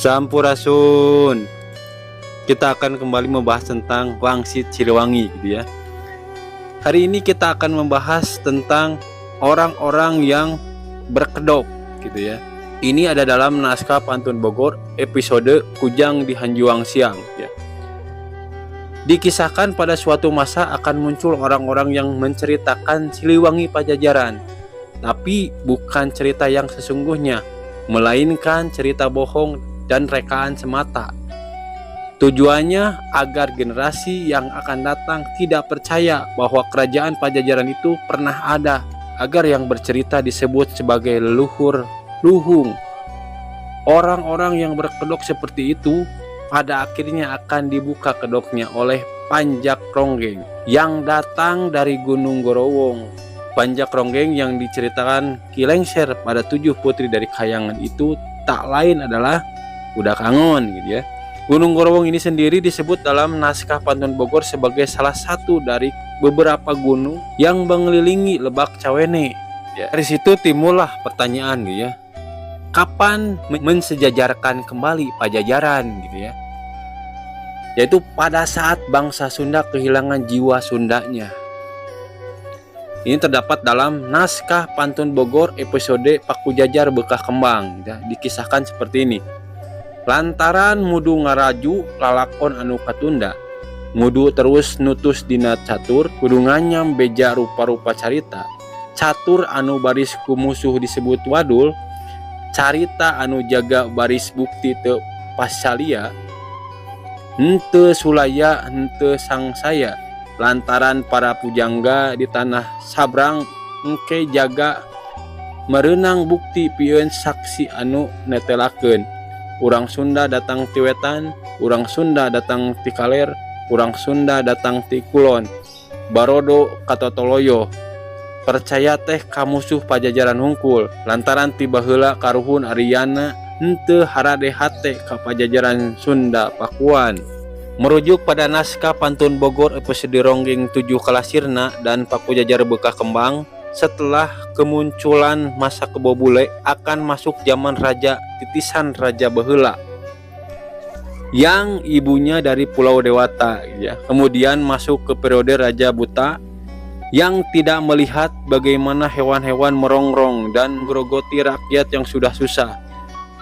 Sampurasun. Kita akan kembali membahas tentang Wangsit Siliwangi gitu ya. Hari ini kita akan membahas tentang orang-orang yang berkedok gitu ya. Ini ada dalam naskah Pantun Bogor episode Kujang di Hanjuang Siang ya. Dikisahkan pada suatu masa akan muncul orang-orang yang menceritakan Siliwangi Pajajaran, tapi bukan cerita yang sesungguhnya, melainkan cerita bohong dan rekaan semata. Tujuannya agar generasi yang akan datang tidak percaya bahwa kerajaan Pajajaran itu pernah ada, agar yang bercerita disebut sebagai leluhur luhung. Orang-orang yang berkedok seperti itu pada akhirnya akan dibuka kedoknya oleh Panjak Ronggeng yang datang dari Gunung Gorowong. Panjak Ronggeng yang diceritakan Ki Lengser pada 7 putri dari Kayangan itu tak lain adalah Budak Angon gitu ya. Gunung Gorowong ini sendiri disebut dalam naskah Pantun Bogor sebagai salah satu dari beberapa gunung yang mengelilingi Lebak Cawene. Ya, dari situ timbullah pertanyaan gitu ya. Kapan mensejajarkan kembali Pajajaran gitu ya? Yaitu pada saat bangsa Sunda kehilangan jiwa Sundanya. Ini terdapat dalam naskah Pantun Bogor episode Paku Jajar Bekah Kembang ya. Dikisahkan seperti ini. Lantaran mudu ngaraju lalakon anu katunda, mudu terus nutus dina catur, kudu nganyam beja rupa-rupa carita. Catur anu baris ku musuh disebut wadul, carita anu jaga baris bukti teu pasalia, henteu sulaya henteu sangsaya. Lantaran para pujangga di tanah sabrang engke jaga merenang bukti pieun saksi anu netelakeun. Urang Sunda datang ti wetan, urang Sunda datang ti kaler, urang Sunda datang ti kulon. Barodo katotoloyo, percaya teh ka musuh Pajajaran hungkul, lantaran ti baheula karuhun Aryana henteu harade hate ka Pajajaran Sunda Pakuan. Merujuk pada naskah Pantun Bogor episode Ronggeng 7 Kalasirna dan Paku Jajar Bekah Kembang, setelah kemunculan masa kebobule akan masuk zaman Raja Titisan Raja Baheula yang ibunya dari Pulau Dewata ya. Kemudian masuk ke periode Raja Buta yang tidak melihat bagaimana hewan-hewan merongrong dan grogoti rakyat yang sudah susah.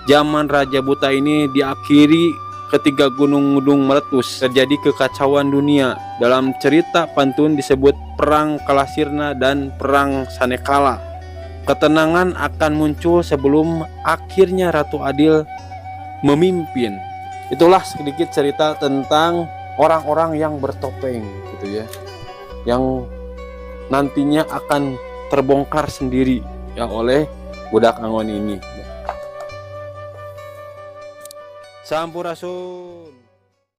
Zaman Raja Buta ini diakhiri ketika gunung-gunung meletus, terjadi kekacauan dunia. Dalam cerita pantun disebut Perang Kalasirna dan Perang Sanekala. Ketenangan akan muncul sebelum akhirnya Ratu Adil memimpin. Itulah sedikit cerita tentang orang-orang yang bertopeng gitu ya, yang nantinya akan terbongkar sendiri ya oleh Budak Angon ini. Sampurasun.